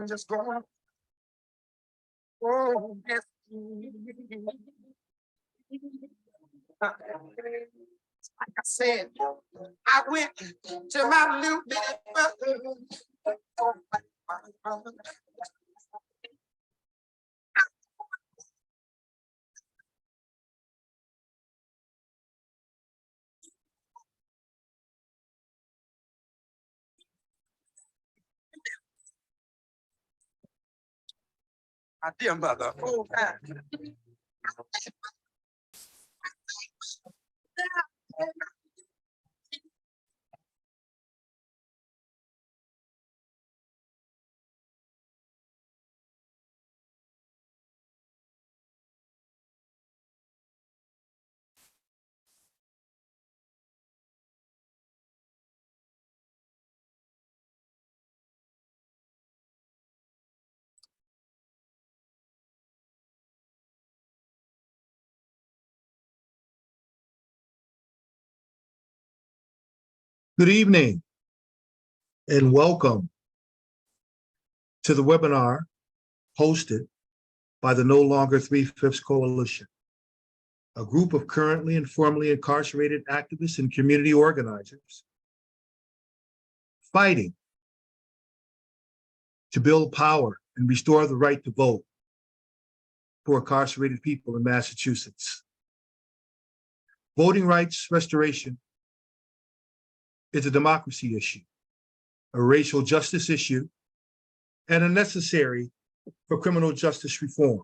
Just going, oh, yes. Like I said, I went to my little bitty brother. My dear mother, oh, man. Good evening and welcome to the webinar hosted by the No Longer Three-Fifths Coalition, a group of currently and formerly incarcerated activists and community organizers fighting to build power and restore the right to vote for incarcerated people in Massachusetts. Voting rights restoration is a democracy issue, a racial justice issue, and a necessary for criminal justice reform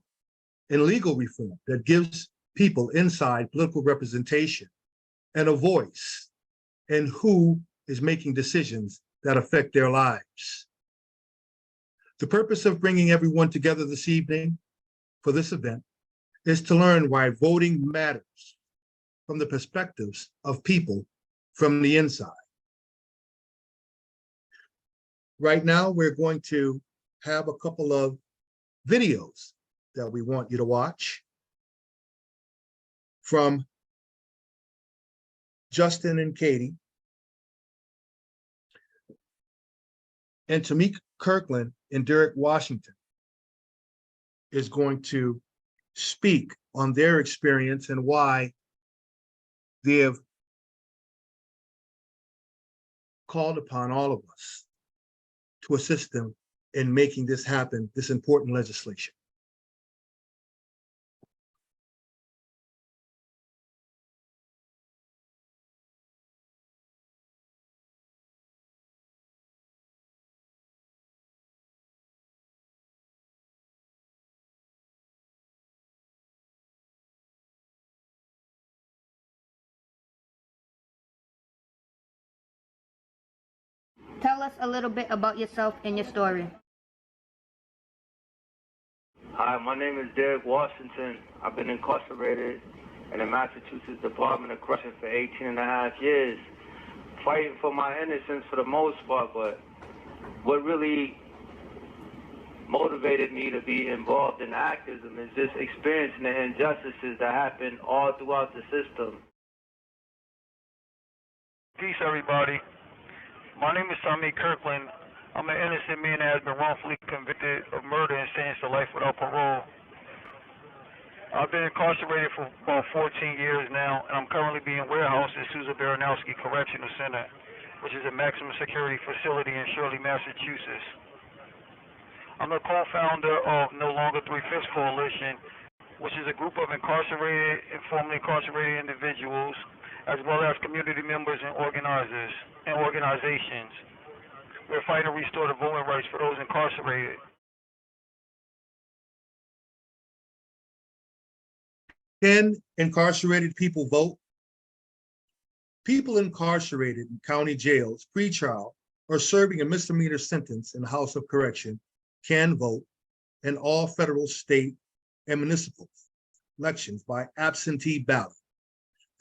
and legal reform that gives people inside political representation and a voice in who is making decisions that affect their lives. The purpose of bringing everyone together this evening for this event is to learn why voting matters from the perspectives of people from the inside. Right now, we're going to have a couple of videos that we want you to watch from Justin and Katie and Tamik Kirkland and Derek Washington is going to speak on their experience and why they have called upon all of us to assist them in making this happen, this important legislation. Tell us a little bit about yourself and your story. Hi, my name is Derek Washington. I've been incarcerated in the Massachusetts Department of Correction for 18 and a half years, fighting for my innocence for the most part, but what really motivated me to be involved in activism is just experiencing the injustices that happen all throughout the system. Peace, everybody. My name is Tamik Kirkland. I'm an innocent man that has been wrongfully convicted of murder and sentenced to life without parole. I've been incarcerated for about 14 years now, and I'm currently being warehoused at Susan Baranowski Correctional Center, which is a maximum security facility in Shirley, Massachusetts. I'm the co-founder of No Longer Three-Fifths Coalition, which is a group of incarcerated and formerly incarcerated individuals, as well as community members and organizers and organizations. We're fighting to restore the voting rights for those incarcerated. Can incarcerated people vote? People incarcerated in county jails, pretrial, or serving a misdemeanor sentence in the House of Correction can vote in all federal, state, and municipal elections by absentee ballot,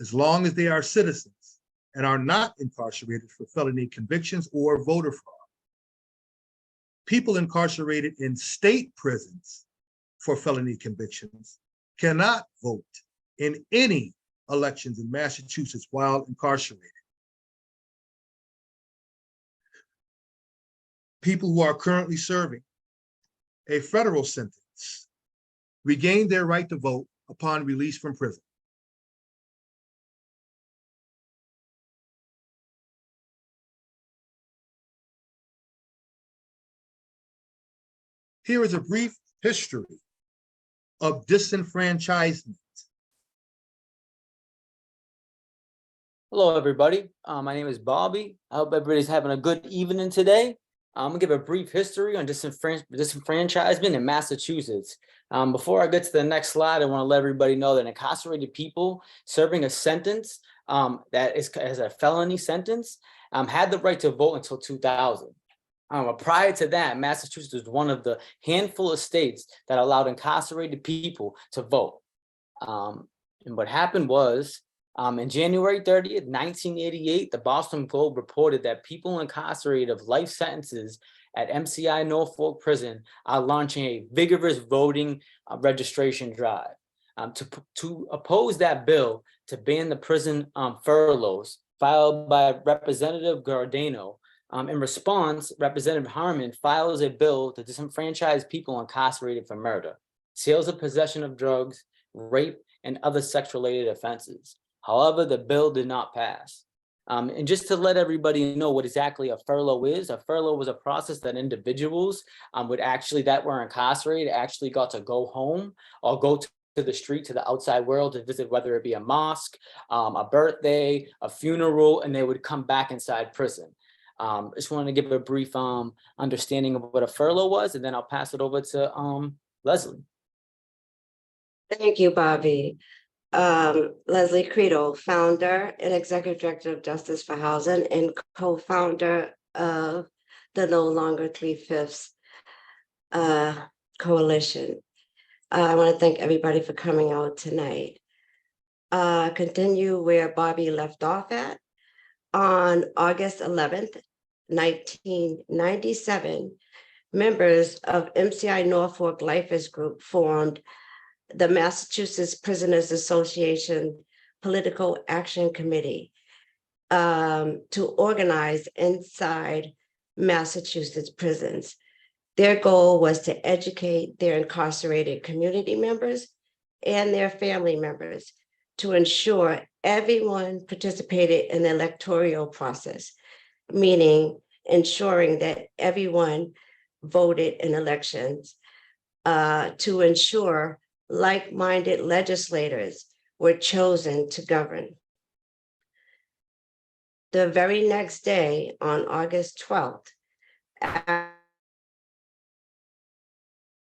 as long as they are citizens and are not incarcerated for felony convictions or voter fraud. People incarcerated in state prisons for felony convictions cannot vote in any elections in Massachusetts while incarcerated. People who are currently serving a federal sentence regain their right to vote upon release from prison. Here is a brief history of disenfranchisement. Hello, everybody. My name is Bobby. I hope everybody's having a good evening today. I'm gonna give a brief history on disenfranchisement in Massachusetts. Before I get to the next slide, I want to let everybody know that incarcerated people serving a sentence that is as a felony sentence had the right to vote until 2000. Prior to that, Massachusetts was one of the handful of states that allowed incarcerated people to vote. And what happened was, in January 30th, 1988, the Boston Globe reported that people incarcerated of life sentences at MCI Norfolk Prison are launching a vigorous voting registration drive. To oppose that bill to ban the prison furloughs filed by Representative Gardano. In response, Representative Harmon files a bill to disenfranchise people incarcerated for murder, sales of possession of drugs, rape, and other sex-related offenses. However, the bill did not pass. And just to let everybody know what exactly a furlough is, a furlough was a process that individuals that were incarcerated actually got to go home or go to the street, to the outside world to visit, whether it be a mosque, a birthday, a funeral, and they would come back inside prison. Just wanted to give a brief understanding of what a furlough was, and then I'll pass it over to Leslie. Thank you, Bobby. Leslie Credo, founder and executive director of Justice for Housing and co-founder of the No Longer 3/5 coalition. I want to thank everybody for coming out tonight. Continue where Bobby left off at. On August 11th, 1997, members of MCI Norfolk Lifers Group formed the Massachusetts Prisoners Association Political Action Committee to organize inside Massachusetts prisons. Their goal was to educate their incarcerated community members and their family members to ensure everyone participated in the electoral process, meaning ensuring that everyone voted in elections, to ensure like-minded legislators were chosen to govern. The very next day, on August 12th,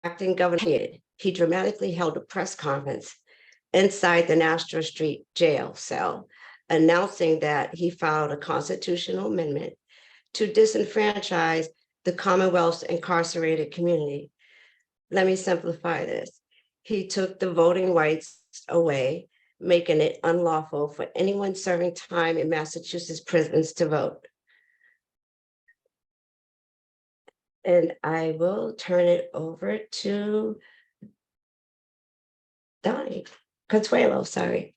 acting governor, he dramatically held a press conference inside the National Street jail cell, announcing that he filed a constitutional amendment to disenfranchise the Commonwealth's incarcerated community. Let me simplify this. He took the voting rights away, making it unlawful for anyone serving time in Massachusetts prisons to vote. And I will turn it over to Donnie Consuelo, sorry.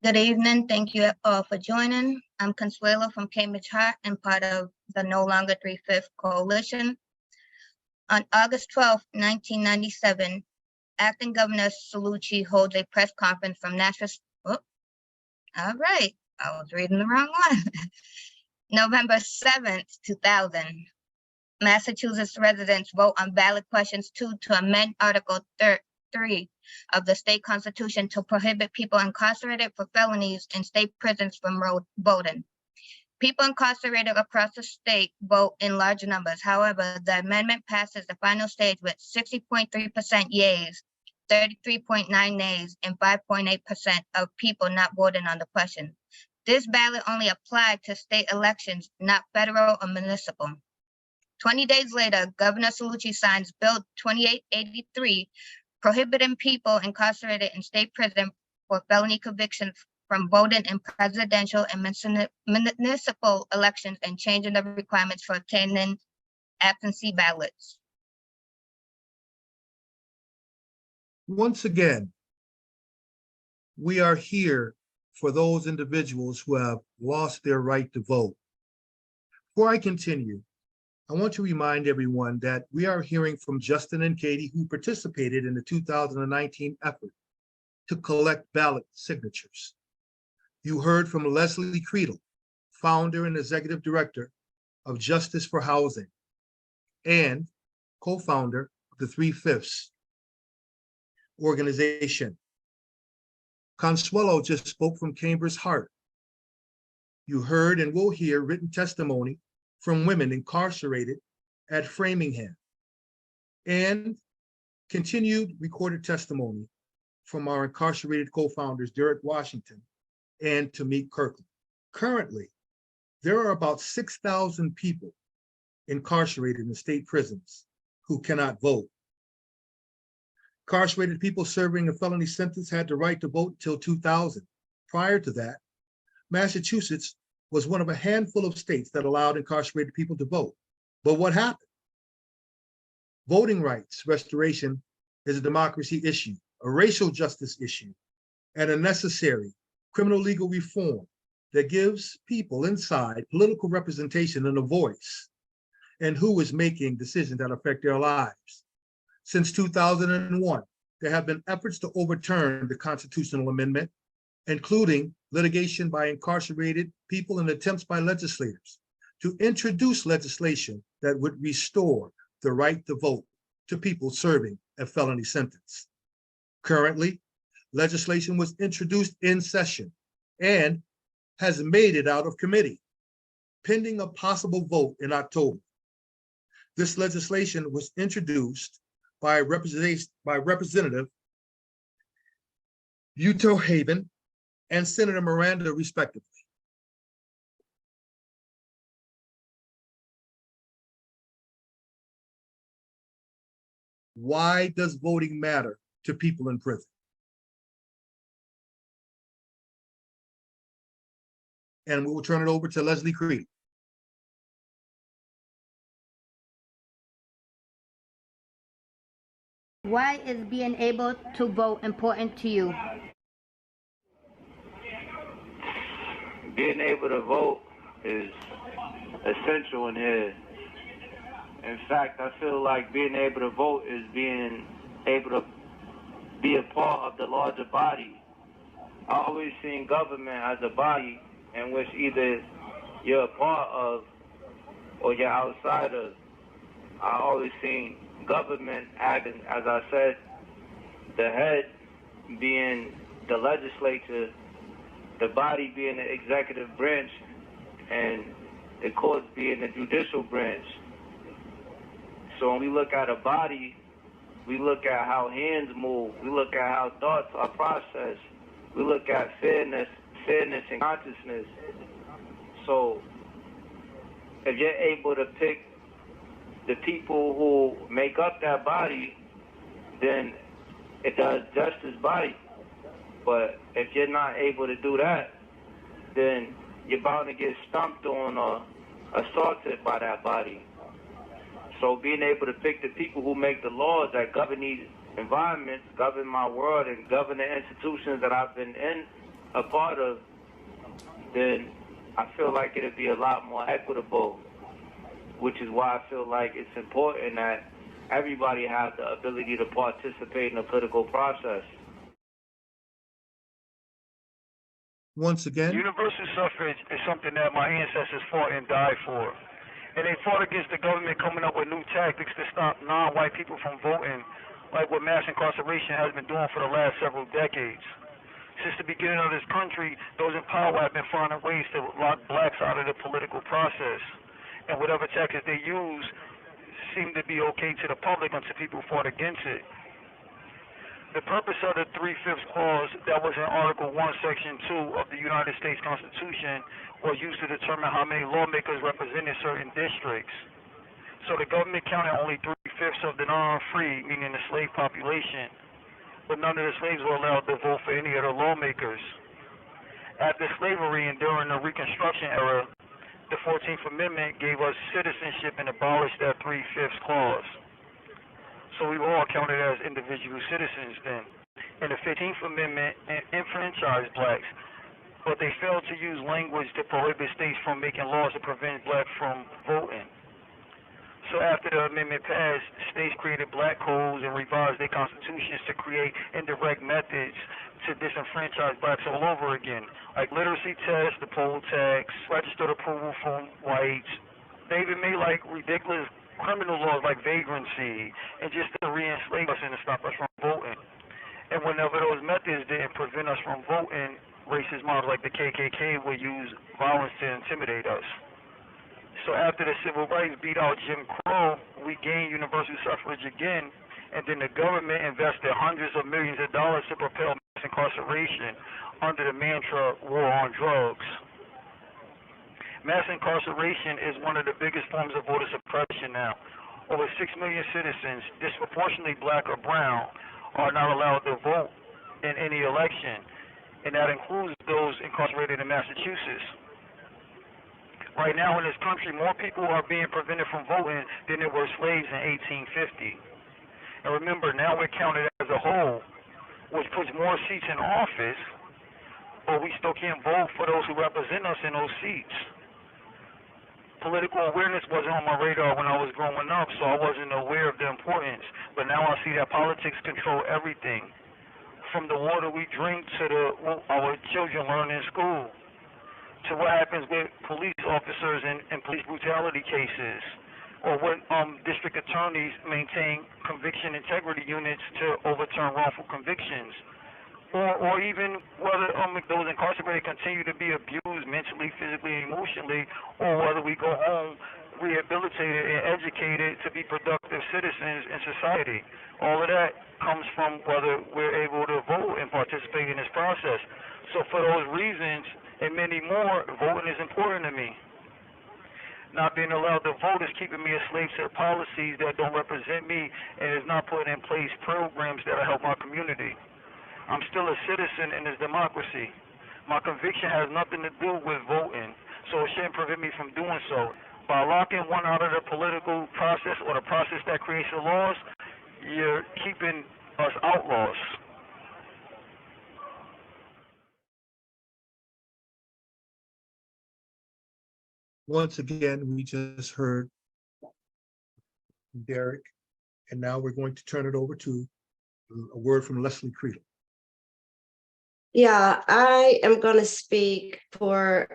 Good evening. Thank you all for joining. I'm Consuelo from Cambridge Heart and part of the No Longer 3/5 coalition. On August 12, 1997, Acting Governor Cellucci holds a press conference from Nashville. Oh, all right, I was reading the wrong one. November 7th, 2000. Massachusetts residents vote on ballot questions 2 to amend Article 3 of the state constitution to prohibit people incarcerated for felonies in state prisons from voting. People incarcerated across the state vote in large numbers. However, the amendment passes the final stage with 60.3% yeas, 33.9 nays, and 5.8% of people not voting on the question. This ballot only applied to state elections, not federal or municipal. 20 days later, Governor Cellucci signs Bill 2883, prohibiting people incarcerated in state prison for felony convictions from voting in presidential and municipal elections and changing the requirements for obtaining absentee ballots. Once again, we are here for those individuals who have lost their right to vote. Before I continue, I want to remind everyone that we are hearing from Justin and Katie, who participated in the 2019 effort to collect ballot signatures. You heard from Leslie Creedle, founder and executive director of Justice for Housing and co-founder of the 3/5 organization. Consuelo just spoke from Cambridge Heart. You heard and will hear written testimony from women incarcerated at Framingham and continued recorded testimony from our incarcerated co-founders, Derek Washington and Tamik Kirkland. Currently, there are about 6,000 people incarcerated in state prisons who cannot vote. Incarcerated people serving a felony sentence had the right to vote until 2000. Prior to that, Massachusetts was one of a handful of states that allowed incarcerated people to vote. But what happened? Voting rights restoration is a democracy issue, a racial justice issue, and a necessary criminal legal reform that gives people inside political representation and a voice and who is making decisions that affect their lives. Since 2001, there have been efforts to overturn the constitutional amendment, including litigation by incarcerated people and attempts by legislators to introduce legislation that would restore the right to vote to people serving a felony sentence. Currently, legislation was introduced in session and has made it out of committee, pending a possible vote in October. This legislation was introduced by Representative Uto Haven and Senator Miranda, respectively. Why does voting matter to people in prison? And we will turn it over to Leslie Creed. Why is being able to vote important to you? Being able to vote is essential in here. In fact, I feel like being able to vote is being able to be a part of the larger body. I always seen government as a body in which either you're a part of or you're outside of. I always seen government acting, as I said, the head being the legislature, the body being the executive branch, and the courts being the judicial branch. So when we look at a body, we look at how hands move, we look at how thoughts are processed, we look at fairness and consciousness. So if you're able to pick the people who make up that body, then it does justice body. But if you're not able to do that, then you're bound to get stomped on or assaulted by that body. So being able to pick the people who make the laws that govern these environments, govern my world, and govern the institutions that I've been in, a part of, then I feel like it'd be a lot more equitable, which is why I feel like it's important that everybody has the ability to participate in the political process. Once again, Universal suffrage is something that my ancestors fought and died for. And they fought against the government coming up with new tactics to stop non-white people from voting, like what mass incarceration has been doing for the last several decades. Since the beginning of this country, those in power have been finding ways to lock blacks out of the political process. And whatever tactics they use seemed to be okay to the public until people fought against it. The purpose of the 3/5 clause that was in Article 1, Section 2 of the United States Constitution was used to determine how many lawmakers represented certain districts. So the government counted only 3/5 of the non-free, meaning the slave population, but none of the slaves were allowed to vote for any of the lawmakers. After slavery and during the Reconstruction era, the 14th Amendment gave us citizenship and abolished that 3/5 clause. So we were all counted as individual citizens then. And the 15th Amendment enfranchised blacks, but they failed to use language to prohibit states from making laws to prevent blacks from voting. So after the amendment passed, states created black codes and revised their constitutions to create indirect methods to disenfranchise blacks all over again, like literacy tests, the poll tax, registered approval from whites. They even made like ridiculous criminal laws like vagrancy and just to re-enslave us and to stop us from voting. And whenever those methods didn't prevent us from voting, racist mobs like the KKK would use violence to intimidate us. So after the civil rights beat out Jim Crow, we gained universal suffrage again, and then the government invested hundreds of millions of dollars to propel mass incarceration under the mantra war on drugs. Mass incarceration is one of the biggest forms of voter suppression now. Over 6 million citizens, disproportionately black or brown, are not allowed to vote in any election, and that includes those incarcerated in Massachusetts. Right now in this country, more people are being prevented from voting than there were slaves in 1850. And remember, now we're counted as a whole, which puts more seats in office, but we still can't vote for those who represent us in those seats. Political awareness wasn't on my radar when I was growing up, so I wasn't aware of the importance. But now I see that politics control everything, from the water we drink to what our children learn in school, to what happens with police officers and police brutality cases, or what district attorneys maintain conviction integrity units to overturn wrongful convictions, or even whether those incarcerated continue to be abused mentally, physically, and emotionally, or whether we go home rehabilitated and educated to be productive citizens in society. All of that comes from whether we're able to vote and participate in this process. So for those reasons and many more, voting is important to me. Not being allowed to vote is keeping me a slave to policies that don't represent me and is not putting in place programs that will help my community. I'm still a citizen in this democracy. My conviction has nothing to do with voting, so it shouldn't prevent me from doing so. By locking one out of the political process or the process that creates the laws, you're keeping us outlaws. Once again, we just heard Derek, and now we're going to turn it over to a word from Leslie Creedle. Yeah, I am going to speak for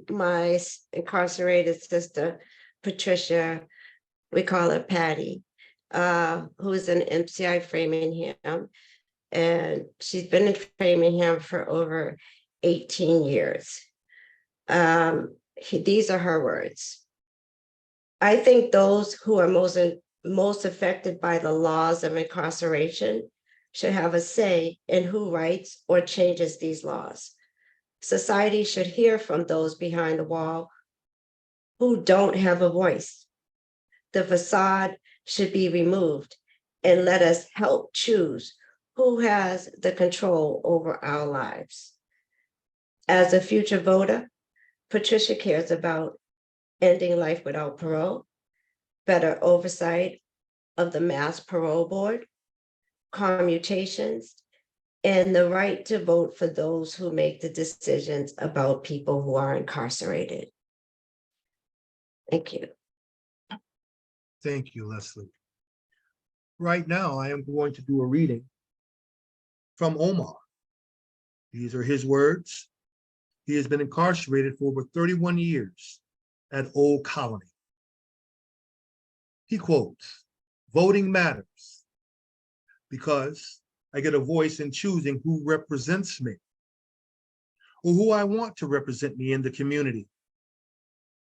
my incarcerated sister, Patricia, we call her Patty, who's in MCI Framingham, and she's been in Framingham for over 18 years. These are her words. I think those who are most affected by the laws of incarceration should have a say in who writes or changes these laws. Society should hear from those behind the wall who don't have a voice. The facade should be removed and let us help choose who has the control over our lives. As a future voter, Patricia cares about ending life without parole, better oversight of the mass parole board, commutations, and the right to vote for those who make the decisions about people who are incarcerated. Thank you. Thank you, Leslie. Right now, I am going to do a reading from Omar. These are his words. He has been incarcerated for over 31 years at Old Colony. He quotes, "Voting matters because I get a voice in choosing who represents me or who I want to represent me in the community,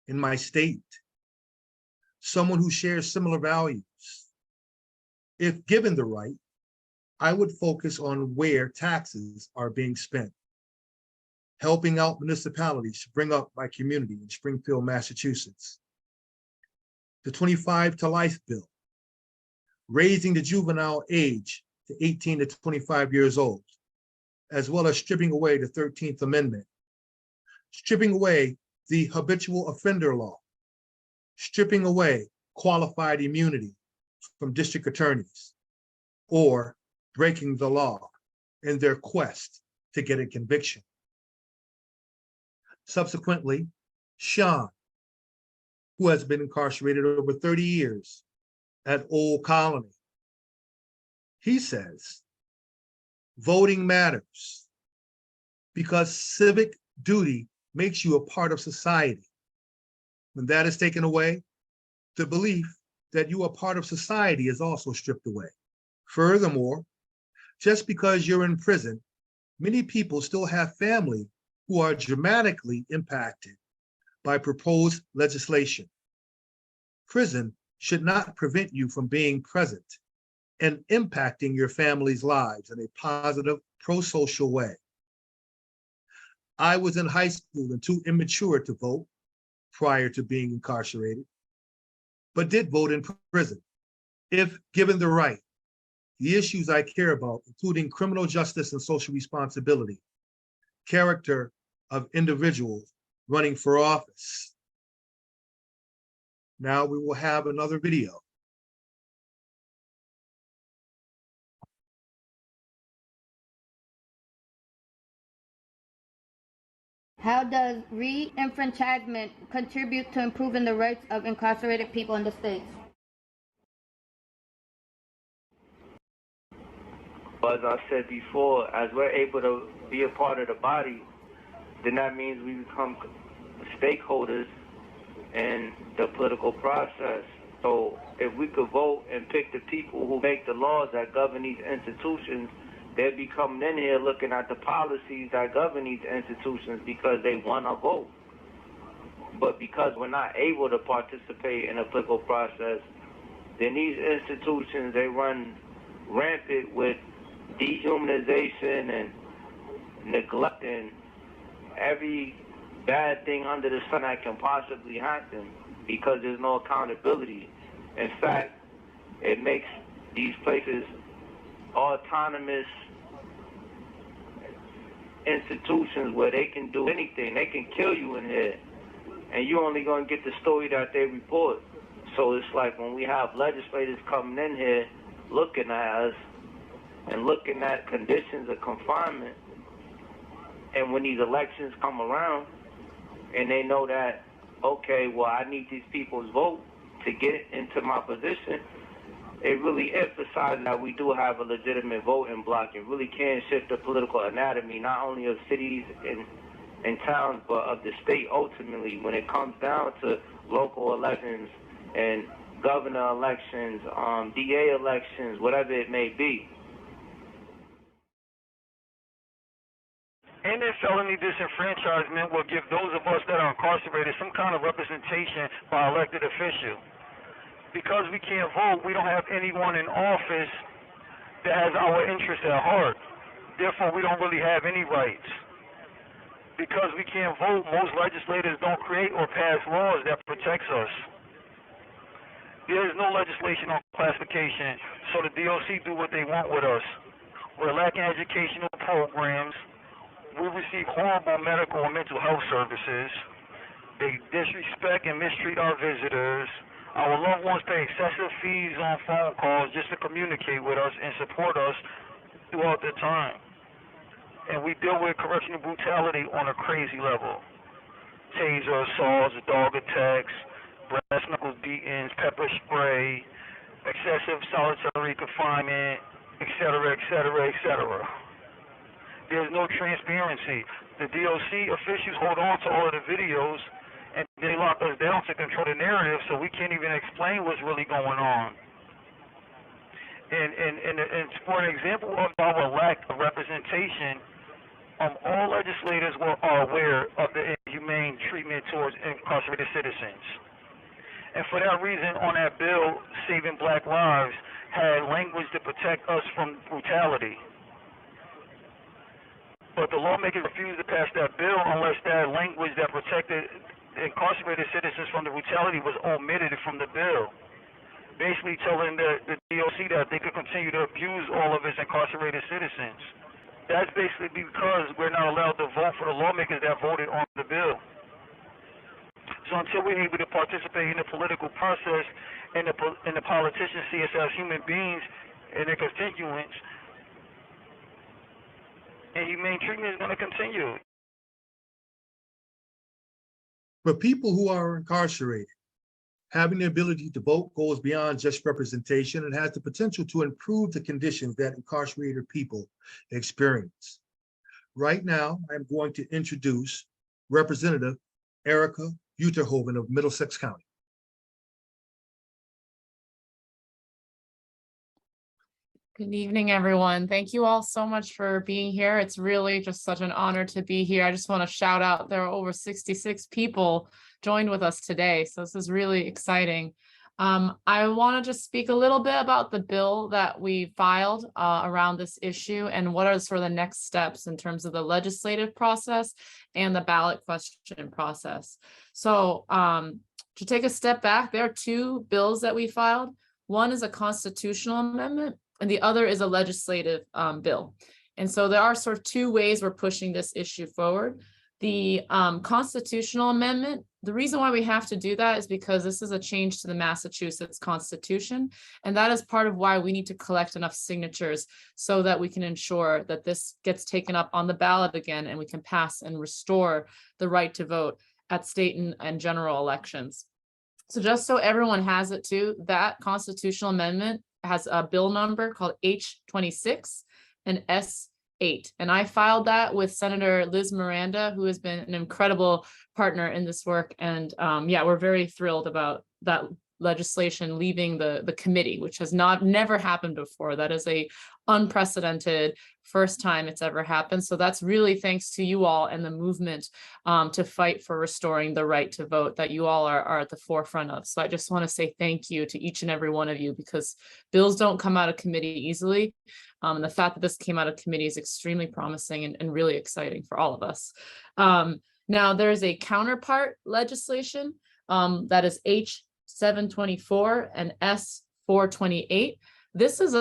in my state, someone who shares similar values. If given the right, I would focus on where taxes are being spent, helping out municipalities to bring up my community in Springfield, Massachusetts. The 25 to Life bill, raising the juvenile age to 18 to 25 years old, as well as stripping away the 13th Amendment, stripping away the habitual offender law, stripping away qualified immunity from district attorneys, or breaking the law in their quest to get a conviction. Subsequently, Sean, who has been incarcerated over 30 years at Old Colony. He says, voting matters because civic duty makes you a part of society. When that is taken away, the belief that you are part of society is also stripped away. Furthermore, just because you're in prison, many people still have family who are dramatically impacted by proposed legislation. Prison should not prevent you from being present and impacting your family's lives in a positive, pro-social way. I was in high school and too immature to vote prior to being incarcerated, but did vote in prison. If given the right, the issues I care about, including criminal justice and social responsibility, character of individuals running for office. Now we will have another video. How does re-enfranchisement contribute to improving the rights of incarcerated people in the states? But as I said before, as we're able to be a part of the body, then that means we become stakeholders in the political process. So if we could vote and pick the people who make the laws that govern these institutions, they'd be coming in here looking at the policies that govern these institutions because they want to vote. But because we're not able to participate in the political process, then these institutions, they run rampant with dehumanization and neglecting every bad thing under the sun that can possibly happen because there's no accountability. In fact, it makes these places autonomous institutions where they can do anything. They can kill you in here, and you're only going to get the story that they report. So it's like when we have legislators coming in here looking at us and looking at conditions of confinement, and when these elections come around and they know that, okay, well, I need these people's vote to get into my position, it really emphasizes that we do have a legitimate voting bloc. It really can shift the political anatomy, not only of cities and towns, but of the state ultimately. When it comes down to local elections and governor elections, DA elections, whatever it may be. Any felony disenfranchisement will give those of us that are incarcerated some kind of representation by elected official. Because we can't vote, we don't have anyone in office that has our interests at heart. Therefore, we don't really have any rights. Because we can't vote, most legislators don't create or pass laws that protects us. There is no legislation on classification, so the DOC do what they want with us. We're lacking educational programs. We receive horrible medical and mental health services. They disrespect and mistreat our visitors. Our loved ones pay excessive fees on phone calls just to communicate with us and support us throughout the time. And we deal with correctional brutality on a crazy level. Taser assaults, dog attacks, brass knuckles beatings, pepper spray, excessive solitary confinement, etc., etc., etc. There's no transparency. The DOC officials hold on to all of the videos and they lock us down to control the narrative, so we can't even explain what's really going on. And for an example of our lack of representation, all legislators are aware of the inhumane treatment towards incarcerated citizens. And for that reason, on that bill, Saving Black Lives had language to protect us from brutality. But the lawmakers refused to pass that bill unless that language that protected incarcerated citizens from the brutality was omitted from the bill, basically telling the DOC that they could continue to abuse all of its incarcerated citizens. That's basically because we're not allowed to vote for the lawmakers that voted on the bill. So until we're able to participate in the political process and the politicians see us as human beings and their constituents, inhumane treatment is going to continue. For people who are incarcerated, Having the ability to vote goes beyond just representation and has the potential to improve the conditions that incarcerated people experience. Right now, I'm going to introduce Representative Erica Uterhoven of Middlesex County. Good evening, everyone. Thank you all so much for being here. It's really just such an honor to be here. I just want to shout out, there are over 66 people joined with us today, so this is really exciting. I want to just speak a little bit about the bill that we filed around this issue and what are sort of the next steps in terms of the legislative process and the ballot question process. So to take a step back, there are two bills that we filed. One is a constitutional amendment and the other is a legislative bill. And so there are sort of two ways we're pushing this issue forward. The constitutional amendment, the reason why we have to do that is because this is a change to the Massachusetts Constitution. And that is part of why we need to collect enough signatures so that we can ensure that this gets taken up on the ballot again and we can pass and restore the right to vote at state and general elections. So just so everyone has it too, that constitutional amendment has a bill number called H26 and S8. And I filed that with Senator Liz Miranda, who has been an incredible partner in this work. And yeah, we're very thrilled about that legislation leaving the committee, which has never happened before. That is a unprecedented first time it's ever happened. So that's really thanks to you all and the movement to fight for restoring the right to vote that you all are at the forefront of. So I just want to say thank you to each and every one of you, because bills don't come out of committee easily. And the fact that this came out of committee is extremely promising and really exciting for all of us. Now there's a counterpart legislation that is H724 and S428. This is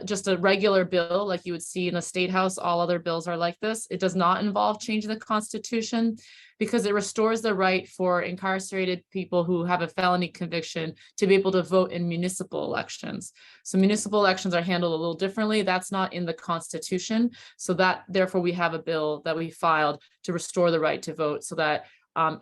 just a regular bill like you would see in the State House. All other bills are like this. It does not involve changing the Constitution because it restores the right for incarcerated people who have a felony conviction to be able to vote in municipal elections. So municipal elections are handled a little differently. That's not in the Constitution. So that therefore we have a bill that we filed to restore the right to vote so that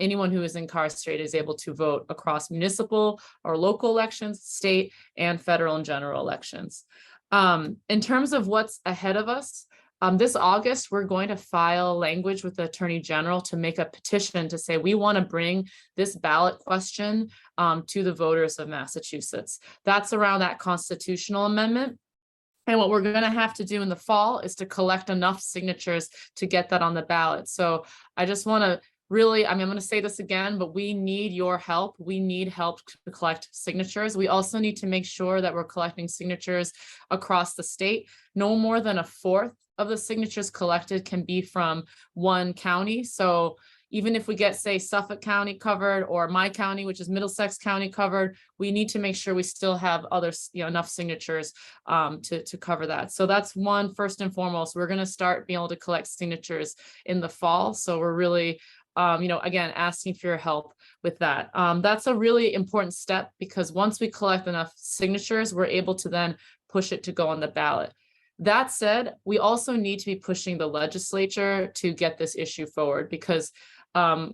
anyone who is incarcerated is able to vote across municipal or local elections, state and federal and general elections. In terms of what's ahead of us, this August, we're going to file language with the Attorney General to make a petition to say we want to bring this ballot question to the voters of Massachusetts. That's around that constitutional amendment. And what we're going to have to do in the fall is to collect enough signatures to get that on the ballot. So I just want to really, I'm going to say this again, but we need your help. We need help to collect signatures. We also need to make sure that we're collecting signatures across the state. No more than a fourth of the signatures collected can be from one county. So even if we get, say, Suffolk County covered or my county, which is Middlesex County covered, we need to make sure we still have others, enough signatures to cover that. So that's one, first and foremost. We're going to start being able to collect signatures in the fall. So we're really again, asking for your help with that. That's a really important step because once we collect enough signatures, we're able to then push it to go on the ballot. That said, we also need to be pushing the legislature to get this issue forward because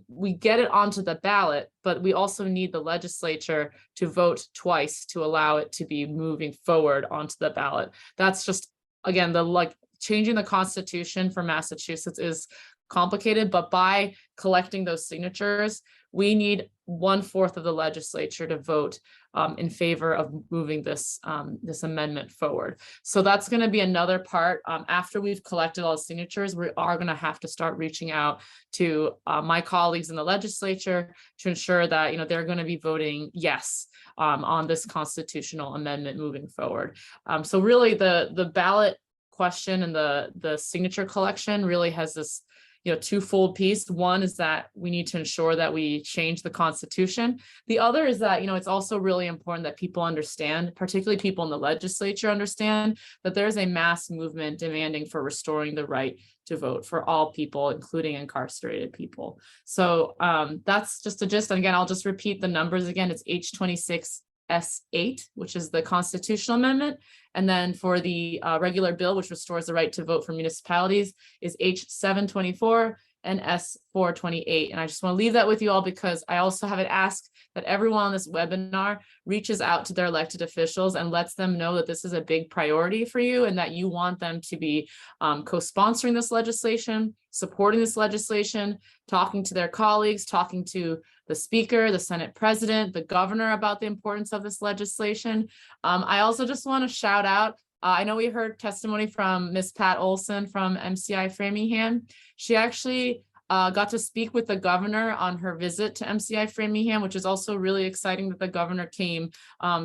we get it onto the ballot, but we also need the legislature to vote twice to allow it to be moving forward onto the ballot. That's just, again, changing the Constitution for Massachusetts is complicated, but by collecting those signatures, we need 1/4 of the legislature to vote in favor of moving this amendment forward. So that's going to be another part. After we've collected all the signatures, we are going to have to start reaching out to my colleagues in the legislature to ensure that they're going to be voting yes on this constitutional amendment moving forward. So really, the ballot question and the signature collection really has this twofold piece. One is that we need to ensure that we change the Constitution. The other is that, it's also really important that people understand, particularly people in the legislature understand that there's a mass movement demanding for restoring the right to vote for all people, including incarcerated people. So that's just a gist. And again, I'll just repeat the numbers again. It's H26 S8, which is the constitutional amendment. And then for the regular bill, which restores the right to vote for municipalities, is H724 and S 428. And I just want to leave that with you all because I also have an ask that everyone on this webinar reaches out to their elected officials and lets them know that this is a big priority for you and that you want them to be co-sponsoring this legislation, supporting this legislation, talking to their colleagues, talking to the speaker, the Senate president, the governor about the importance of this legislation. I also just want to shout out, I know we heard testimony from Ms. Pat Olson from MCI Framingham. She actually got to speak with the governor on her visit to MCI Framingham, which is also really exciting that the governor came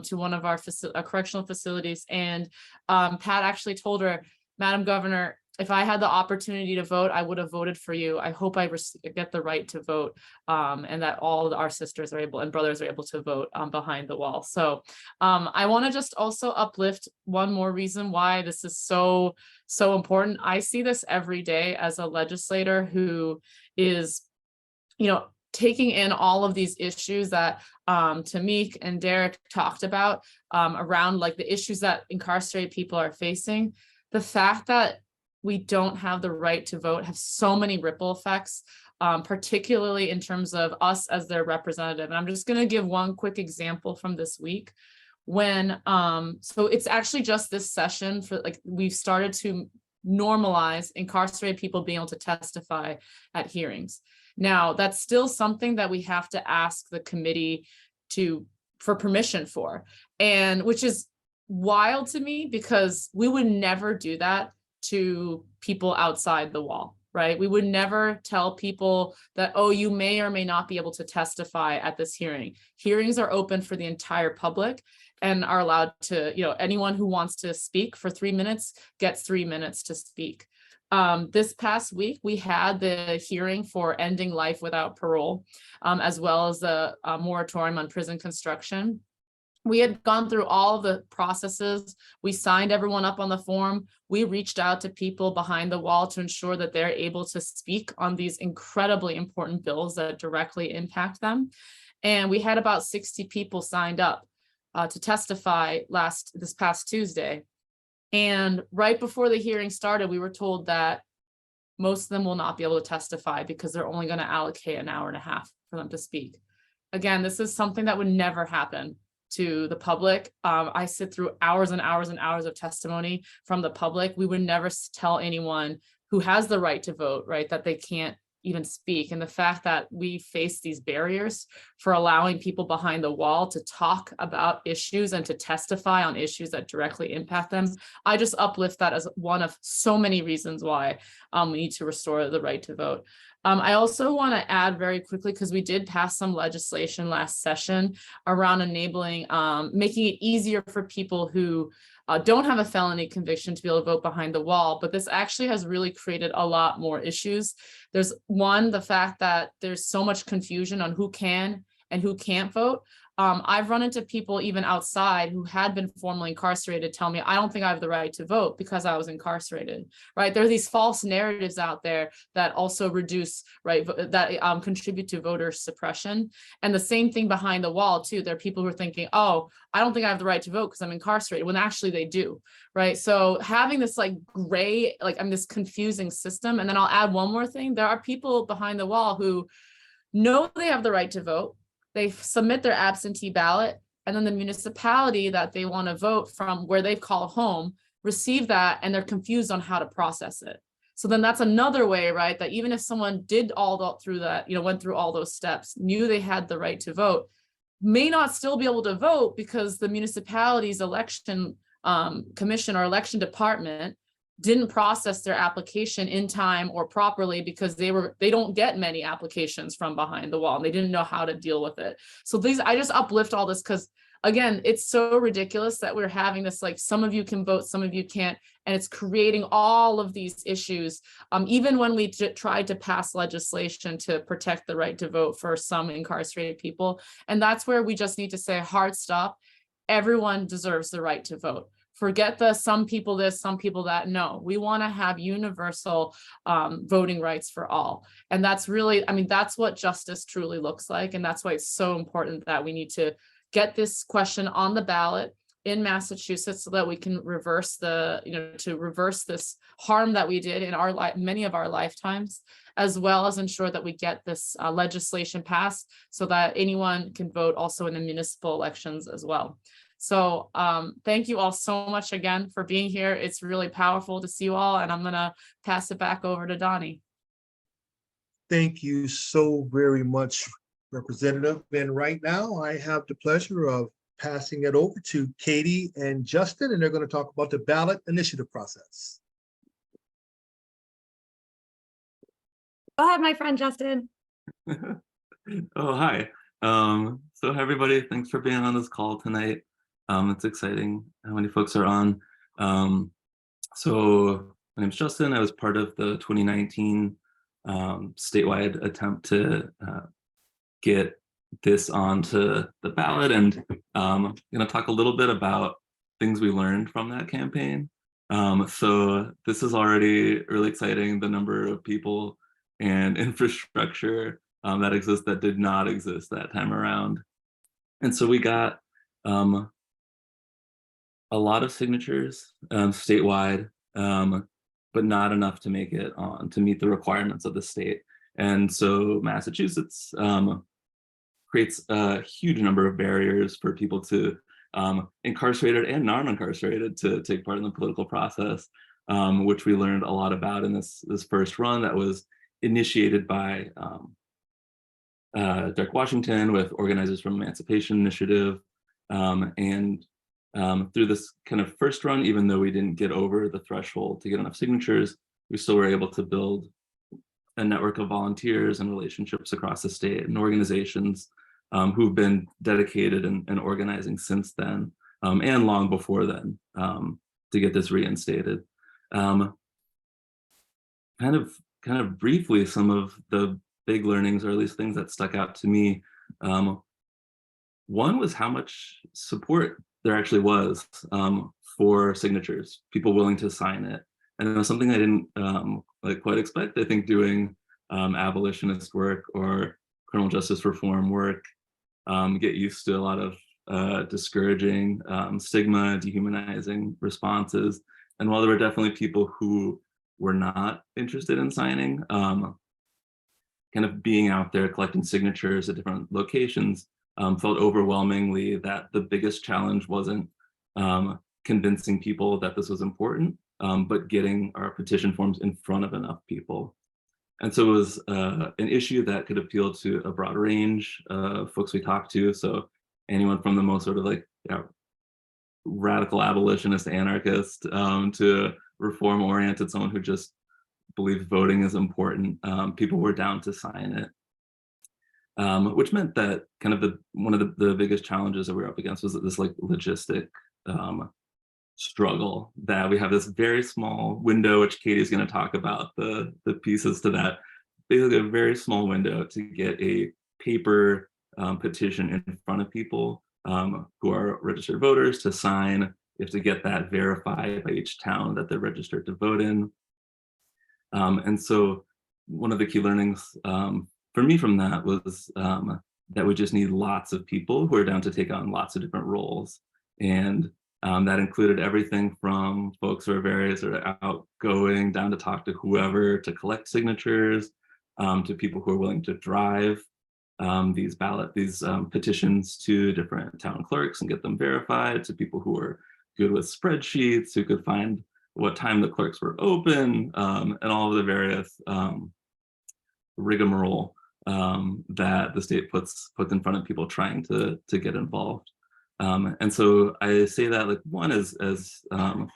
to one of our correctional facilities. And Pat actually told her, Madam Governor, if I had the opportunity to vote, I would have voted for you. I hope I get the right to vote and that all our sisters are able and brothers are able to vote behind the wall. So I want to just also uplift one more reason why this is so important. I see this every day as a legislator who is, taking in all of these issues that Tamik and Derek talked about around like the issues that incarcerated people are facing. The fact that we don't have the right to vote have so many ripple effects, particularly in terms of us as their representative. And I'm just going to give one quick example from this week when, so it's actually just this session for like, we've started to normalize incarcerated people being able to testify at hearings. Now, that's still something that we have to ask the committee for permission for, and which is wild to me because we would never do that to people outside the wall, right? We would never tell people that, oh, you may or may not be able to testify at this hearing. Hearings are open for the entire public and are allowed to, anyone who wants to speak for 3 minutes gets 3 minutes to speak. This past week, we had the hearing for ending life without parole, as well as the moratorium on prison construction. We had gone through all the processes. We signed everyone up on the form. We reached out to people behind the wall to ensure that they're able to speak on these incredibly important bills that directly impact them. And we had about 60 people signed up to testify this past Tuesday. And right before the hearing started, we were told that most of them will not be able to testify because they're only going to allocate an hour and a half for them to speak. Again, this is something that would never happen to the public. I sit through hours and hours and hours of testimony from the public. We would never tell anyone who has the right to vote, right, that they can't even speak. And the fact that we face these barriers for allowing people behind the wall to talk about issues and to testify on issues that directly impact them, I just uplift that as one of so many reasons why we need to restore the right to vote. I also want to add very quickly, because we did pass some legislation last session around enabling, making it easier for people who don't have a felony conviction to be able to vote behind the wall, but this actually has really created a lot more issues. There's the fact that there's so much confusion on who can and who can't vote. I've run into people even outside who had been formerly incarcerated tell me, I don't think I have the right to vote because I was incarcerated, right? There are these false narratives out there that also reduce, right, that contribute to voter suppression. And the same thing behind the wall too. There are people who are thinking, oh, I don't think I have the right to vote because I'm incarcerated, when actually they do, right? So having this like gray, this confusing system. And then I'll add one more thing. There are people behind the wall who know they have the right to vote. They submit their absentee ballot, and then the municipality that they want to vote from, where they call home, receive that, and they're confused on how to process it. So then that's another way, right, that even if someone did through that, went through all those steps, knew they had the right to vote, may not still be able to vote because the municipality's election commission or election department didn't process their application in time or properly because they don't get many applications from behind the wall and they didn't know how to deal with it. So I just uplift all this because, again, it's so ridiculous that we're having this, like, some of you can vote, some of you can't, and it's creating all of these issues. Even when we tried to pass legislation to protect the right to vote for some incarcerated people, and that's where we just need to say hard stop. Everyone deserves the right to vote. Forget the some people this, some people that. No, we want to have universal voting rights for all. And that's really, that's what justice truly looks like. And that's why it's so important that we need to get this question on the ballot, in Massachusetts so that we can reverse to reverse this harm that we did in our many of our lifetimes, as well as ensure that we get this legislation passed so that anyone can vote also in the municipal elections as well. So thank you all so much again for being here. It's really powerful to see you all, and I'm gonna pass it back over to Donnie. Thank you so very much, Representative. And right now I have the pleasure of passing it over to Katie and Justin, and they're going to talk about the ballot initiative process. Go ahead, my friend Justin. Oh, hi. So hi, everybody. Thanks for being on this call tonight. It's exciting how many folks are on. So my name's Justin. I was part of the 2019 statewide attempt to get this onto the ballot, and I'm going to talk a little bit about things we learned from that campaign. So this is already really exciting, the number of people and infrastructure that exists that did not exist that time around. And so we got a lot of signatures statewide, but not enough to make it on to meet the requirements of the state. And so Massachusetts creates a huge number of barriers for people to incarcerated and non-incarcerated to take part in the political process, which we learned a lot about in this first run that was initiated by Derek Washington with organizers from Emancipation Initiative. And through this kind of first run, even though we didn't get over the threshold to get enough signatures, we still were able to build a network of volunteers and relationships across the state and organizations who've been dedicated and organizing since then and long before then to get this reinstated. Kind of briefly, some of the big learnings, or at least things that stuck out to me. One was how much support there actually was for signatures, people willing to sign it. And it was something I didn't quite expect. I think doing abolitionist work or criminal justice reform work, get used to a lot of discouraging, stigma, dehumanizing responses. And while there were definitely people who were not interested in signing, kind of being out there collecting signatures at different locations, felt overwhelmingly that the biggest challenge wasn't convincing people that this was important, but getting our petition forms in front of enough people. And so it was an issue that could appeal to a broad range of folks we talked to. So anyone from the most sort of radical abolitionist anarchist to reform-oriented, someone who just believes voting is important, people were down to sign it. Which meant that kind of one of the biggest challenges that we were up against was this logistic struggle, that we have this very small window, which Katie's going to talk about the pieces to that, basically a very small window to get a paper petition in front of people who are registered voters to sign. You have to get that verified by each town that they're registered to vote in. And so one of the key learnings for me from that was that we just need lots of people who are down to take on lots of different roles. And that included everything from folks who are very sort of outgoing, down to talk to whoever to collect signatures, to people who are willing to drive these petitions to different town clerks and get them verified, to people who are good with spreadsheets, who could find what time the clerks were open, and all of the various rigmarole that the state puts in front of people trying to get involved. And so I say that one as a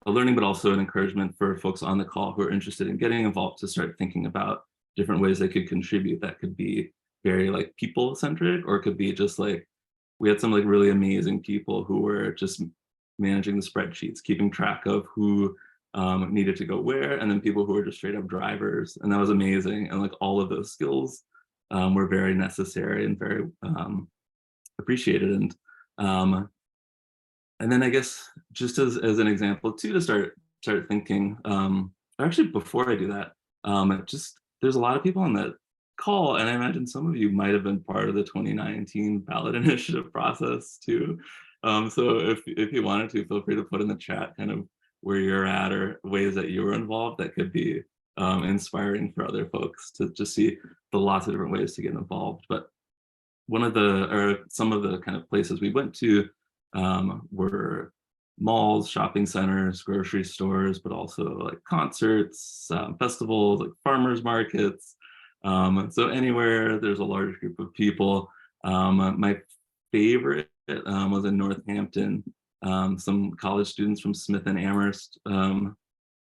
learning, but also an encouragement for folks on the call who are interested in getting involved to start thinking about different ways they could contribute. That could be very people centric, or it could be just we had some really amazing people who were just managing the spreadsheets, keeping track of who needed to go where, and then people who were just straight up drivers. And that was amazing. And all of those skills were very necessary and very appreciated. And then I guess just as an example too, to start thinking, actually before I do that, there's a lot of people on that call, and I imagine some of you might have been part of the 2019 ballot initiative process too. So if you wanted to, feel free to put in the chat kind of where you're at or ways that you were involved that could be inspiring for other folks to just see the lots of different ways to get involved. But some of the kind of places we went to were malls, shopping centers, grocery stores, but also like concerts, festivals, like farmers markets. So anywhere there's a large group of people. My favorite was in Northampton. Some college students from Smith and Amherst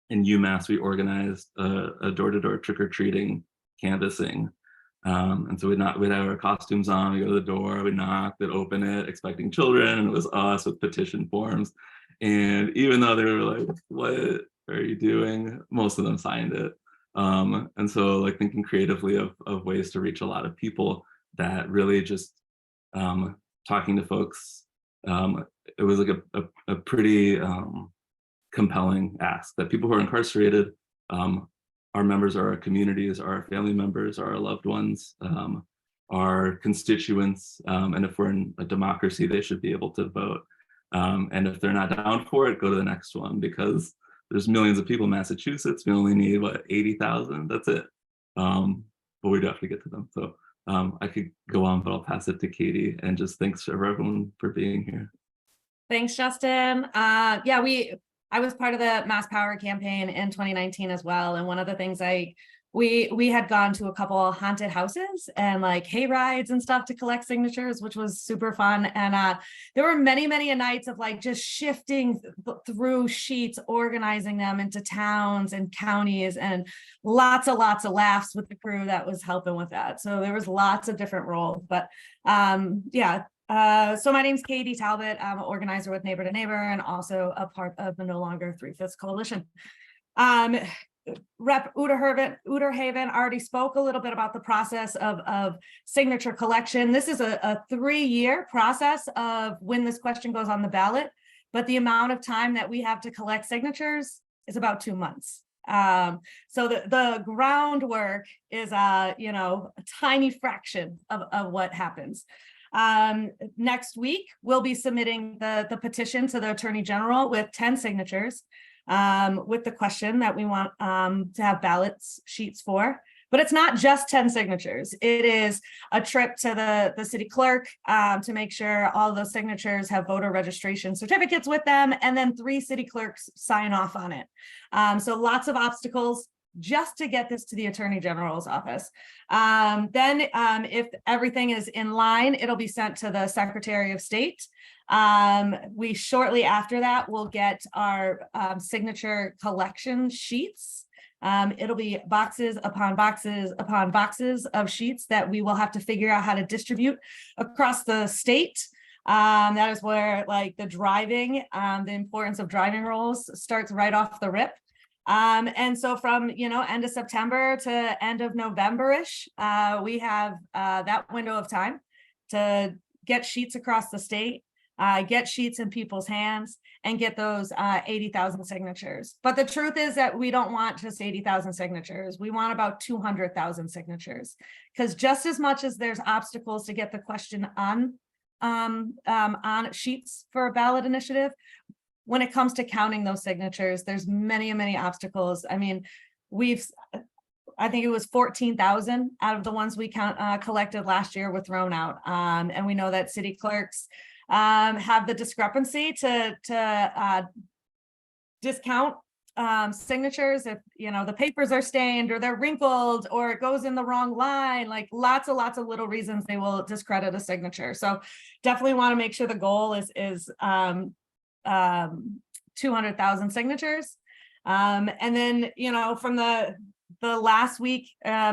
in UMass, we organized a door-to-door trick-or-treating canvassing. And so we'd have our costumes on, we go to the door, we knock, we'd open it, expecting children, and it was us with petition forms. And even though they were like, what are you doing? Most of them signed it. And so like thinking creatively of ways to reach a lot of people that really just talking to folks, it was like a pretty compelling ask that people who are incarcerated, our members are our communities, are our family members, are our loved ones, our constituents, and if we're in a democracy, they should be able to vote. And if they're not down for it, go to the next one, because there's millions of people in Massachusetts. We only need, what, 80,000? That's it. But we do have to get to them. So I could go on, but I'll pass it to Katie, and just thanks for everyone for being here. Thanks, Justin. I was part of the Mass Power campaign in 2019 as well. And one of the things we had gone to a couple haunted houses and like hay rides and stuff to collect signatures, which was super fun. And there were many nights of like just shifting through sheets, organizing them into towns and counties, and lots of laughs with the crew that was helping with that. So there was lots of different roles, but so my name's Katie Talbot. I'm an organizer with Neighbor to Neighbor and also a part of the No Longer 3/5 Coalition. Rep. Uterhaven already spoke a little bit about the process of signature collection. This is a 3-year process of when this question goes on the ballot, but the amount of time that we have to collect signatures is about 2 months. So the groundwork is a tiny fraction of what happens. Next week, we'll be submitting the petition to the Attorney General with 10 signatures with the question that we want to have ballots sheets for. But it's not just 10 signatures. It is a trip to the city clerk to make sure all those signatures have voter registration certificates with them, and then 3 city clerks sign off on it. So lots of obstacles just to get this to the Attorney General's office. Then if everything is in line, it'll be sent to the Secretary of State. We shortly after that will get our signature collection sheets. It'll be boxes upon boxes upon boxes of sheets that we will have to figure out how to distribute across the state. That is where like the importance of driving rules starts right off the rip. And so from, end of September to end of November-ish, we have that window of time to get sheets across the state, get sheets in people's hands, and get those 80,000 signatures. But the truth is that we don't want just 80,000 signatures. We want about 200,000 signatures, because just as much as there's obstacles to get the question on sheets for a ballot initiative, when it comes to counting those signatures, there's many obstacles. I mean, I think it was 14,000 out of the ones we collected last year were thrown out. And we know that city clerks have the discrepancy to discount signatures if the papers are stained or they're wrinkled or it goes in the wrong line. Like lots of little reasons they will discredit a signature. So definitely want to make sure the goal is 200,000 signatures. And then, from the last week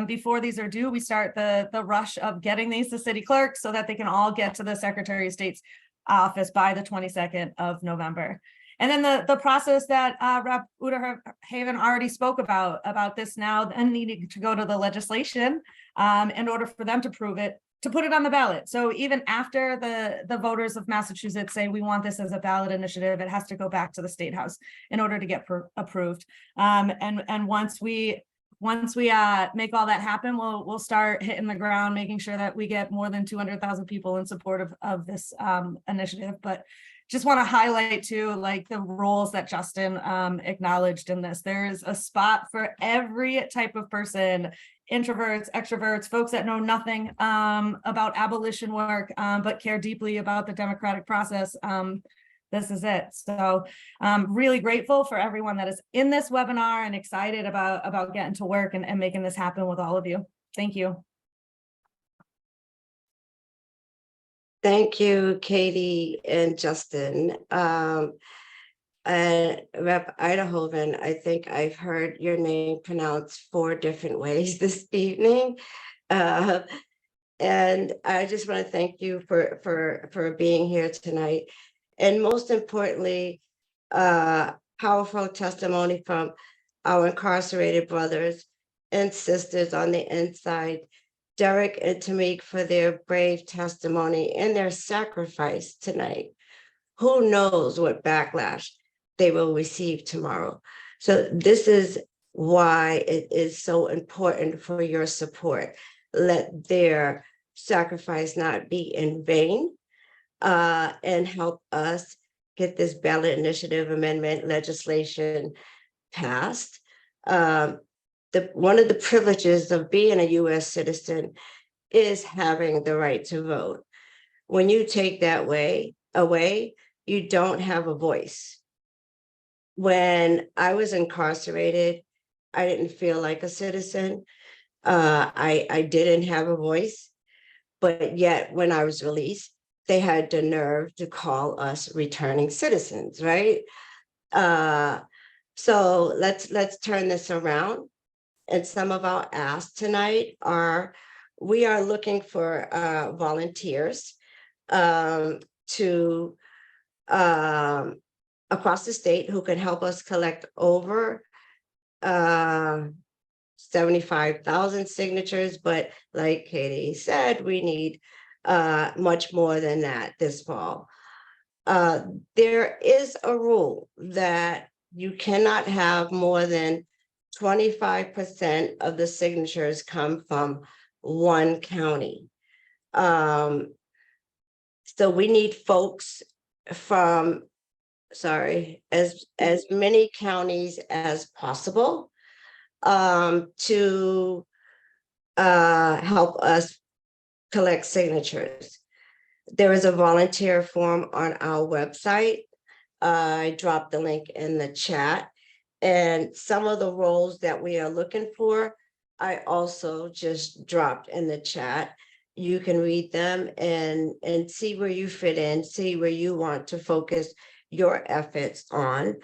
before these are due, we start the rush of getting these to city clerks so that they can all get to the Secretary of State's office by the 22nd of November. And then the process that Rep. Uterhaven already spoke about this now and needing to go to the legislation in order for them to prove it, to put it on the ballot. So even after the voters of Massachusetts say we want this as a ballot initiative, it has to go back to the State House in order to get approved. And once we once we make all that happen, we'll start hitting the ground, making sure that we get more than 200,000 people in support of this initiative. But just want to highlight too, like the roles that Justin acknowledged in this. There's a spot for every type of person: introverts, extroverts, folks that know nothing about abolition work, but care deeply about the democratic process. This is it. So I'm really grateful for everyone that is in this webinar and excited about getting to work and making this happen with all of you. Thank you. Thank you, Katie and Justin. And Rep. Eidhoven, I think I've heard your name pronounced 4 different ways this evening. And I just want to thank you for being here tonight. And most importantly, powerful testimony from our incarcerated brothers and sisters on the inside, Derek and Tamik, for their brave testimony and their sacrifice tonight. Who knows what backlash they will receive tomorrow. So this is why it is so important for your support. Let their sacrifice not be in vain, and help us get this ballot initiative amendment legislation passed. One of the privileges of being a US citizen is having the right to vote. When you take that away, you don't have a voice. When I was incarcerated, I didn't feel like a citizen. I didn't have a voice, but yet when I was released, they had the nerve to call us returning citizens, right? So let's turn this around. And some of our asks tonight are, we are looking for volunteers to across the state who can help us collect over 75,000 signatures. But like Katie said, we need much more than that this fall. There is a rule that you cannot have more than 25% of the signatures come from one county. So we need folks from, as many counties as possible to help us collect signatures. There is a volunteer form on our website. I dropped the link in the chat. And some of the roles that we are looking for, I also just dropped in the chat. You can read them and see where you fit in, see where you want to focus your efforts on.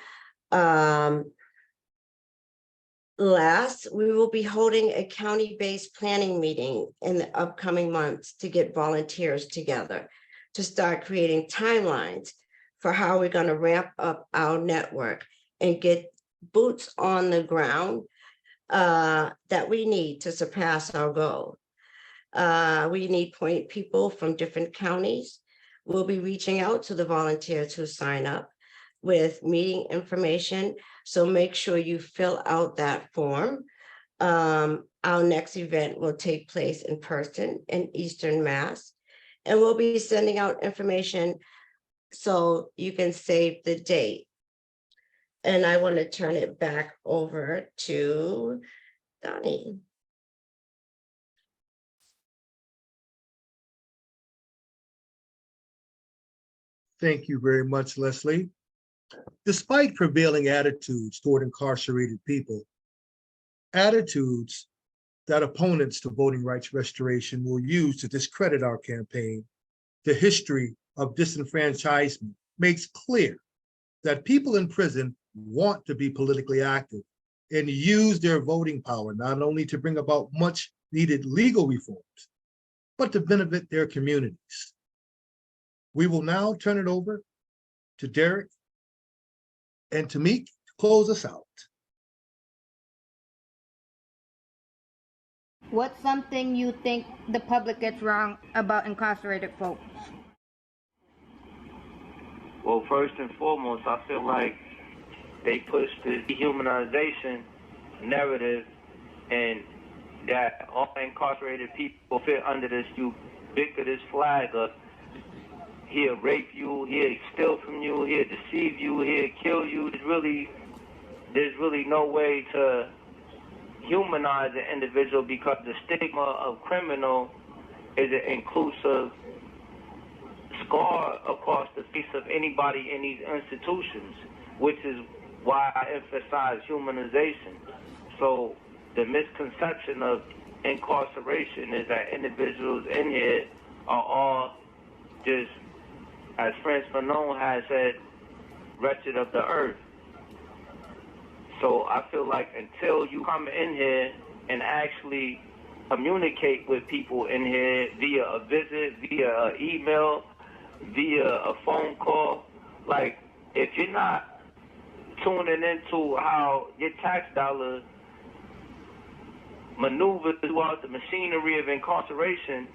Last, we will be holding a county-based planning meeting in the upcoming months to get volunteers together, to start creating timelines for how we're going to ramp up our network and get boots on the ground that we need to surpass our goal. We need point people from different counties. We'll be reaching out to the volunteers who sign up with meeting information. So make sure you fill out that form. Our next event will take place in person in Eastern Mass, and we'll be sending out information so you can save the date. And I want to turn it back over to Donnie. Thank you very much, Leslie. Despite prevailing attitudes toward incarcerated people, attitudes that opponents to voting rights restoration will use to discredit our campaign, the history of disenfranchisement makes clear that people in prison want to be politically active and use their voting power not only to bring about much needed legal reforms, but to benefit their communities. We will now turn it over to Derek and Tamik to close us out. What's something you think the public gets wrong about incarcerated folks? Well, first and foremost, I feel like they push the dehumanization narrative and that all incarcerated people fit under this ubiquitous flag of he'll rape you, he'll steal from you, he'll deceive you, he'll kill you. There's really no way to humanize an individual because the stigma of criminal is an inclusive scar across the face of anybody in these institutions, which is why I emphasize humanization. So the misconception of incarceration is that individuals in here are all just, as Franz Fanon has said, wretched of the earth. So I feel like until you come in here and actually communicate with people in here via a visit, via an email, via a phone call, like if you're not tuning into how your tax dollar maneuvers throughout the machinery of incarceration,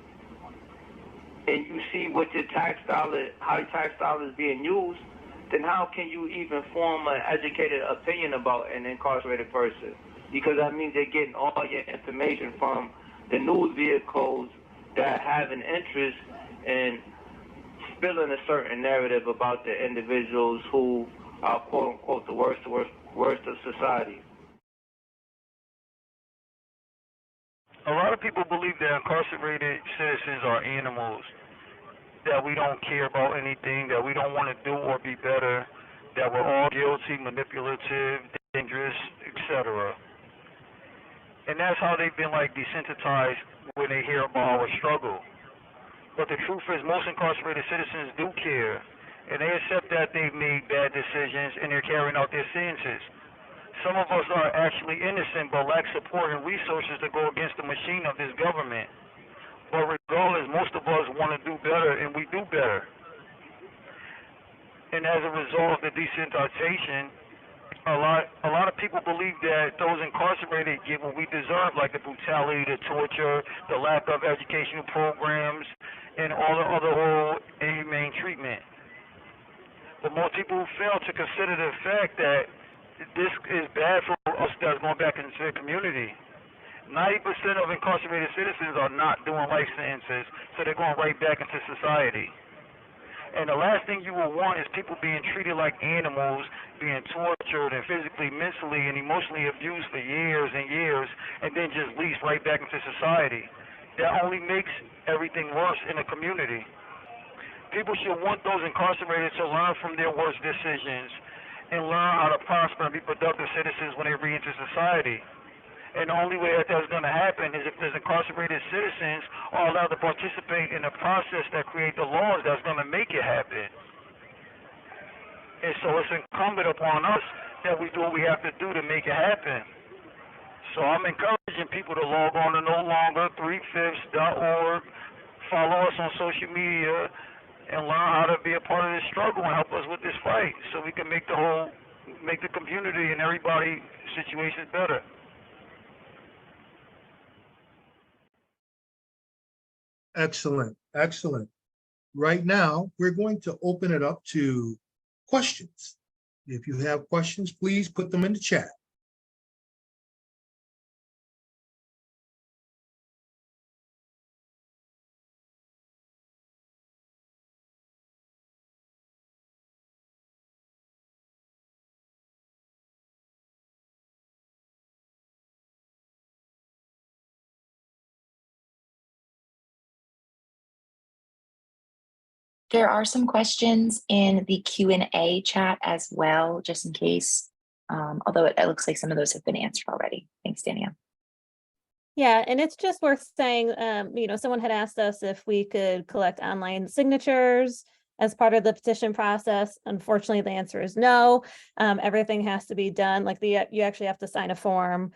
and you see what your tax dollar, how your tax dollar is being used, then how can you even form an educated opinion about an incarcerated person? Because that means they're getting all your information from the news vehicles that have an interest in spilling a certain narrative about the individuals who are quote unquote the worst of society. A lot of people believe that incarcerated citizens are animals, that we don't care about anything, that we don't want to do or be better, that we're all guilty, manipulative, dangerous, etc. And that's how they've been like desensitized when they hear about our struggle. But the truth is most incarcerated citizens do care, and they accept that they've made bad decisions and they're carrying out their sentences. Some of us are actually innocent but lack support and resources to go against the machine of this government. But regardless, most of us want to do better, and we do better. And as a result of the desensitization, a lot of people believe that those incarcerated get what we deserve, like the brutality, the torture, the lack of educational programs, and all the other whole inhumane treatment. But most people fail to consider the fact that this is bad for us that's going back into the community. 90% of incarcerated citizens are not doing life sentences, so they're going right back into society. And the last thing you will want is people being treated like animals, being tortured and physically, mentally, and emotionally abused for years and years, and then just released right back into society. That only makes everything worse in the community. People should want those incarcerated to learn from their worst decisions and learn how to prosper and be productive citizens when they re-enter society. And the only way that that's going to happen is if those incarcerated citizens are allowed to participate in the process that create the laws that's going to make it happen. And so it's incumbent upon us that we do what we have to do to make it happen. So I'm encouraging people to log on to nolonger3fifths.org, follow us on social media, and learn how to be a part of this struggle and help us with this fight so we can make the community and everybody situations better. Excellent, excellent. Right now, we're going to open it up to questions. If you have questions, please put them in the chat. There are some questions in the Q&A chat as well, just in case, although it looks like some of those have been answered already. Thanks, Danielle. Yeah, and it's just worth saying, someone had asked us if we could collect online signatures as part of the petition process. Unfortunately, the answer is no. Everything has to be done, you actually have to sign a form.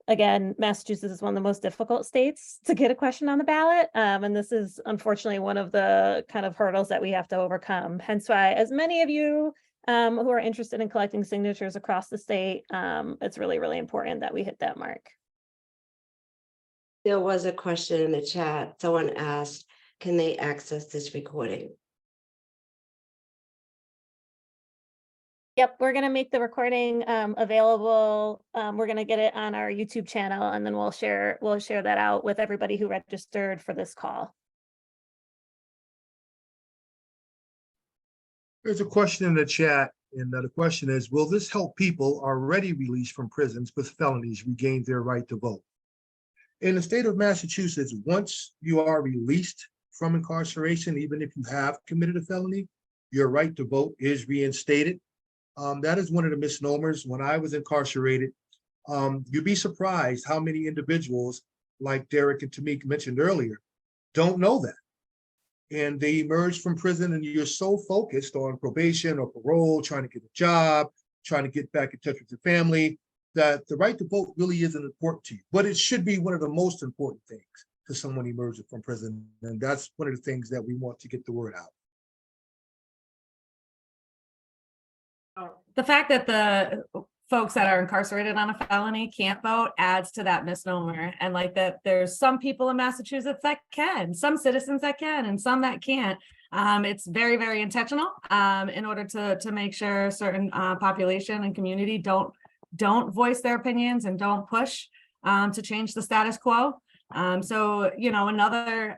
Again, Massachusetts is one of the most difficult states to get a question on the ballot. And this is unfortunately one of the kind of hurdles that we have to overcome. Hence why, as many of you who are interested in collecting signatures across the state, it's really, really important that we hit that mark. There was a question in the chat. Someone asked, can they access this recording? Yep, we're gonna make the recording available. We're gonna get it on our YouTube channel, and then we'll share that out with everybody who registered for this call. There's a question in the chat, and the question is, will this help people already released from prisons with felonies regain their right to vote? In the state of Massachusetts, once you are released from incarceration, even if you have committed a felony, your right to vote is reinstated. That is one of the misnomers. When I was incarcerated, you'd be surprised how many individuals, like Derek and Tamik mentioned earlier, don't know that. And they emerge from prison, and you're so focused on probation or parole, trying to get a job, trying to get back in touch with your family, that the right to vote really isn't important to you. But it should be one of the most important things to someone emerging from prison. And that's one of the things that we want to get the word out. The fact that the folks that are incarcerated on a felony can't vote adds to that misnomer. And like that, there's some people in Massachusetts that can, some citizens that can, and some that can't. It's very, very intentional in order to make sure certain population and community don't voice their opinions and don't push to change the status quo. So, you know, another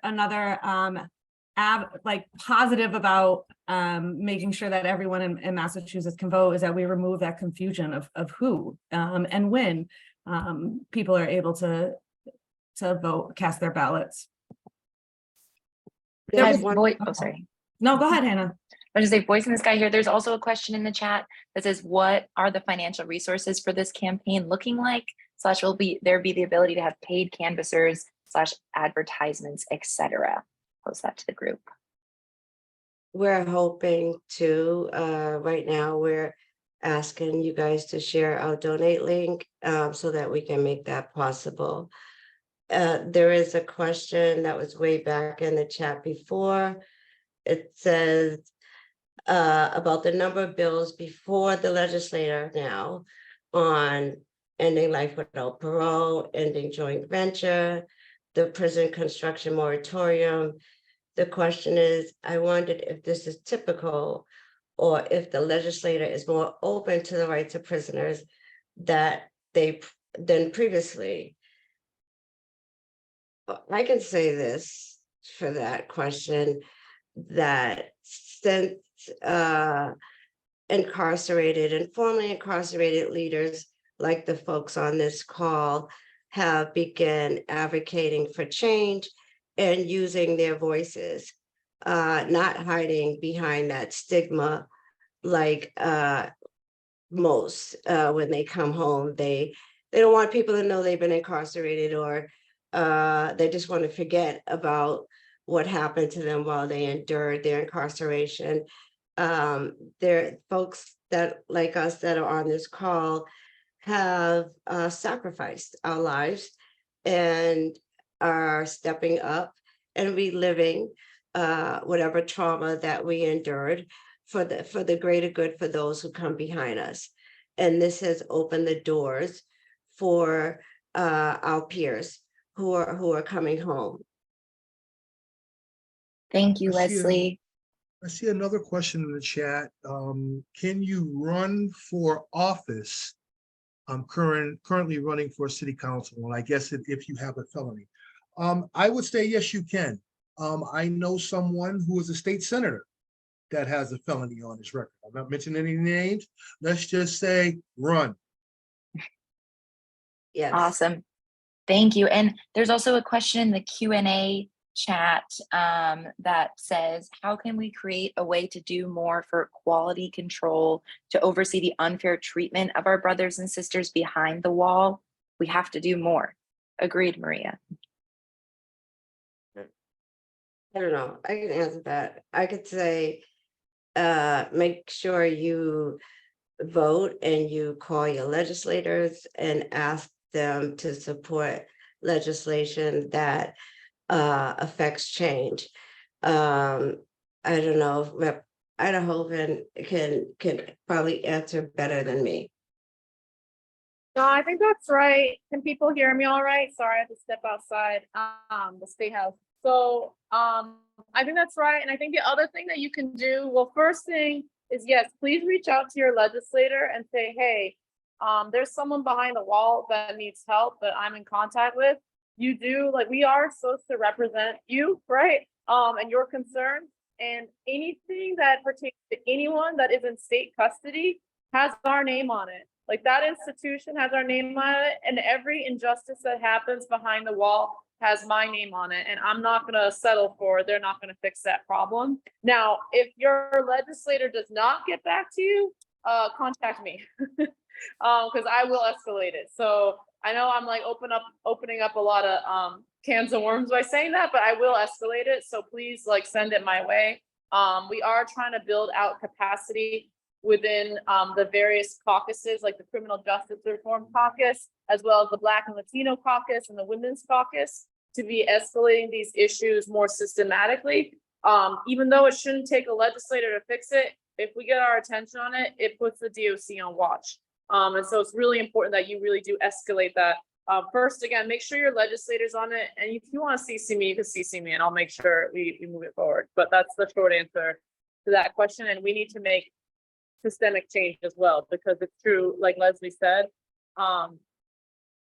positive about making sure that everyone in Massachusetts can vote is that we remove that confusion of who and when people are able to vote, cast their ballots. Sorry. No, go ahead, Hannah. I was just voicing this guy here. There's also a question in the chat that says, what are the financial resources for this campaign looking like? / will there be the ability to have paid canvassers / advertisements, etc.? Post that to the group. We're hoping to, right now, we're asking you guys to share our donate link so that we can make that possible. There is a question that was way back in the chat before. It says about the number of bills before the legislature now on ending life without parole, ending joint venture, the prison construction moratorium. The question is, I wondered if this is typical or if the legislator is more open to the rights of prisoners than previously. I can say this for that question, that since incarcerated and formerly incarcerated leaders like the folks on this call have begun advocating for change and using their voices, not hiding behind that stigma like most when they come home. They don't want people to know they've been incarcerated, or they just want to forget about what happened to them while they endured their incarceration. There are folks that, like us, that are on this call have sacrificed our lives and are stepping up and reliving whatever trauma that we endured for the greater good for those who come behind us. And this has opened the doors for our peers who are coming home. Thank you, Leslie. I see another question in the chat. Can you run for office? I'm currently running for city council, and I guess if you have a felony. I would say yes, you can. I know someone who is a state senator that has a felony on his record. I'm not mentioning any names. Let's just say run. Yes. Awesome. Thank you. And there's also a question in the Q&A chat that says, how can we create a way to do more for quality control to oversee the unfair treatment of our brothers and sisters behind the wall? We have to do more. Agreed, Maria. I don't know. I can answer that. I could say, make sure you vote and you call your legislators and ask them to support legislation that affects change. I don't know, Rep. Idahoven can probably answer better than me. No, I think that's right. Can people hear me all right? Sorry, I have to step outside the state house. So I think that's right. And I think the other thing that you can do, well, first thing, is yes, please reach out to your legislator and say, hey, there's someone behind the wall that needs help that I'm in contact with. You do, like, we are supposed to represent you, right? And your concerns, and anything that pertains to anyone that is in state custody has our name on it. Like, that institution has our name on it, and every injustice that happens behind the wall has my name on it, and I'm not gonna settle for, they're not gonna fix that problem. Now, if your legislator does not get back to you, contact me. Because I will escalate it. So I know I'm like opening up a lot of cans of worms by saying that, but I will escalate it. So please, like, send it my way. We are trying to build out capacity within the various caucuses, like the Criminal Justice Reform Caucus, as well as the Black and Latino Caucus and the Women's Caucus, to be escalating these issues more systematically. Even though it shouldn't take a legislator to fix it, if we get our attention on it, it puts the DOC on watch. And so it's really important that you really do escalate that. First, again, make sure your legislators on it. And if you want to CC me, you can CC me and I'll make sure we move it forward. But that's the short answer to that question. And we need to make systemic change as well, because it's true, like Leslie said,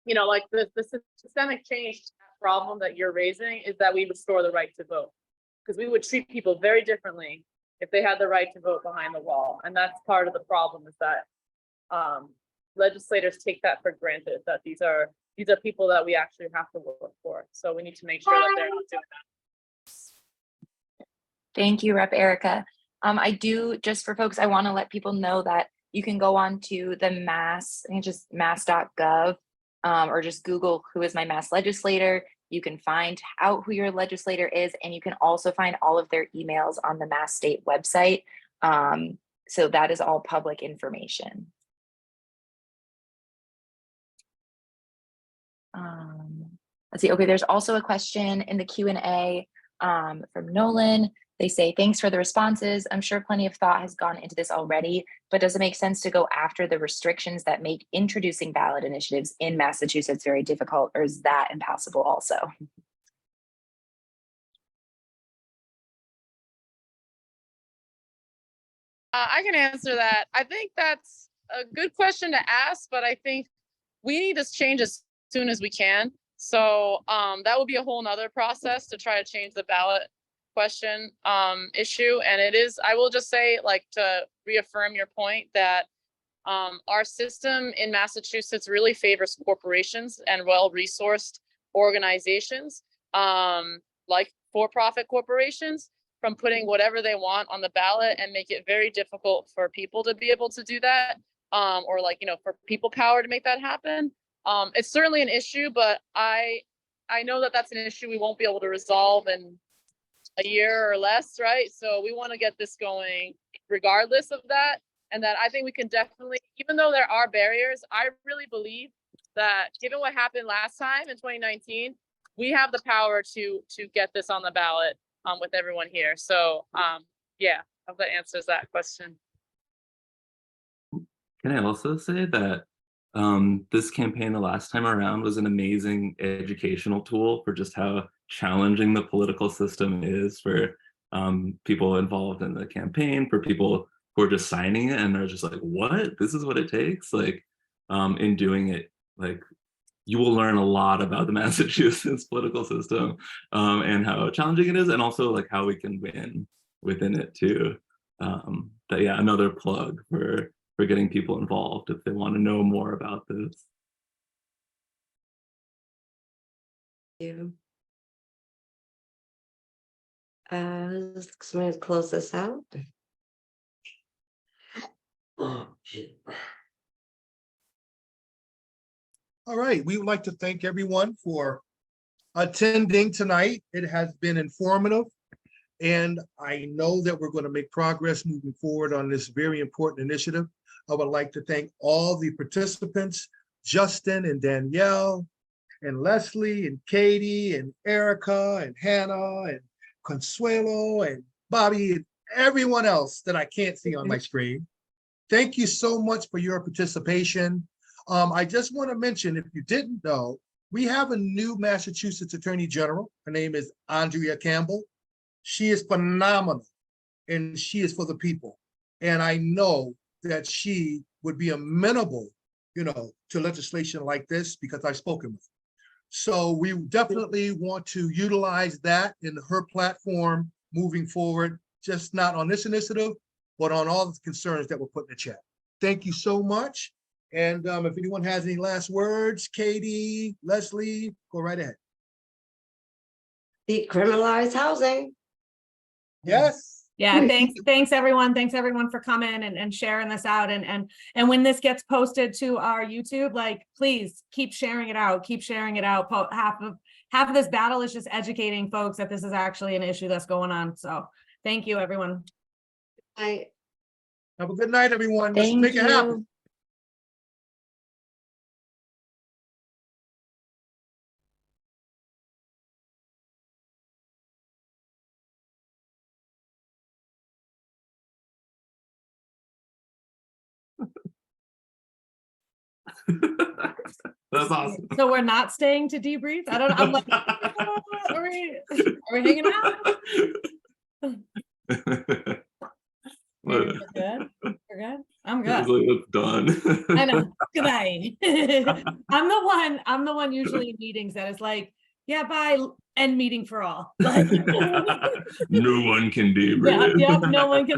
you know, like the systemic change problem that you're raising is that we restore the right to vote, because we would treat people very differently if they had the right to vote behind the wall. And that's part of the problem, is that legislators take that for granted, that these are people that we actually have to work for. So we need to make sure that they're not doing that. Thank you, Rep. Erica. I do, just for folks, I want to let people know that you can go on to the Mass, I think just mass.gov, or just Google who is my Mass legislator. You can find out who your legislator is, and you can also find all of their emails on the Mass State website. So that is all public information. Let's see. Okay, there's also a question in the Q&A from Nolan. They say, thanks for the responses. I'm sure plenty of thought has gone into this already, but does it make sense to go after the restrictions that make introducing ballot initiatives in Massachusetts very difficult, or is that impossible also? I can answer that. I think that's a good question to ask, but I think we need this change as soon as we can. So that will be a whole nother process to try to change the ballot question issue. And it is, I will just say, like, to reaffirm your point, that our system in Massachusetts really favors corporations and well-resourced organizations, like for-profit corporations, from putting whatever they want on the ballot, and make it very difficult for people to be able to do that, or, like, you know, for people power to make that happen. It's certainly an issue, but I know that that's an issue we won't be able to resolve in a year or less, right? So we want to get this going regardless of that. And that I think we can definitely, even though there are barriers, I really believe that given what happened last time in 2019, we have the power to get this on the ballot with everyone here. So yeah, I hope that answers that question. Can I also say that this campaign the last time around was an amazing educational tool for just how challenging the political system is for people involved in the campaign, for people who are just signing it and they're just like, what? This is what it takes? Like, in doing it, like, you will learn a lot about the Massachusetts political system and how challenging it is, and also like how we can win within it too. But yeah, another plug for getting people involved if they want to know more about this. Thank you. Let's close this out. All right, we would like to thank everyone for attending tonight. It has been informative, and I know that we're going to make progress moving forward on this very important initiative. I would like to thank all the participants, Justin and Danielle, and Leslie, and Katie, and Erica, and Hannah, and Consuelo, and Bobby, and everyone else that I can't see on my screen. Thank you so much for your participation. I just want to mention, if you didn't know, we have a new Massachusetts Attorney General. Her name is Andrea Campbell. She is phenomenal, and she is for the people. And I know that she would be amenable, to legislation like this because I've spoken with her. So we definitely want to utilize that in her platform moving forward, just not on this initiative, but on all the concerns that were put in the chat. Thank you so much. And if anyone has any last words, Katie, Leslie, go right ahead. Decriminalize housing. Yes. Yeah, thanks everyone. Thanks everyone for coming and sharing this out. And when this gets posted to our YouTube, like, please keep sharing it out. Keep sharing it out. Half of this battle is just educating folks that this is actually an issue that's going on. So thank you, everyone. I Have a good night, everyone. Let's Thank make it happen. you. That's awesome. So we're not staying to debrief. I don't know. I'm like, are we hanging out? We're good. We're good. I'm good. It's done. I know. Good night. I'm the one usually in meetings that is like, yeah, bye, end meeting for all. Like, No one can debrief. yeah, no one can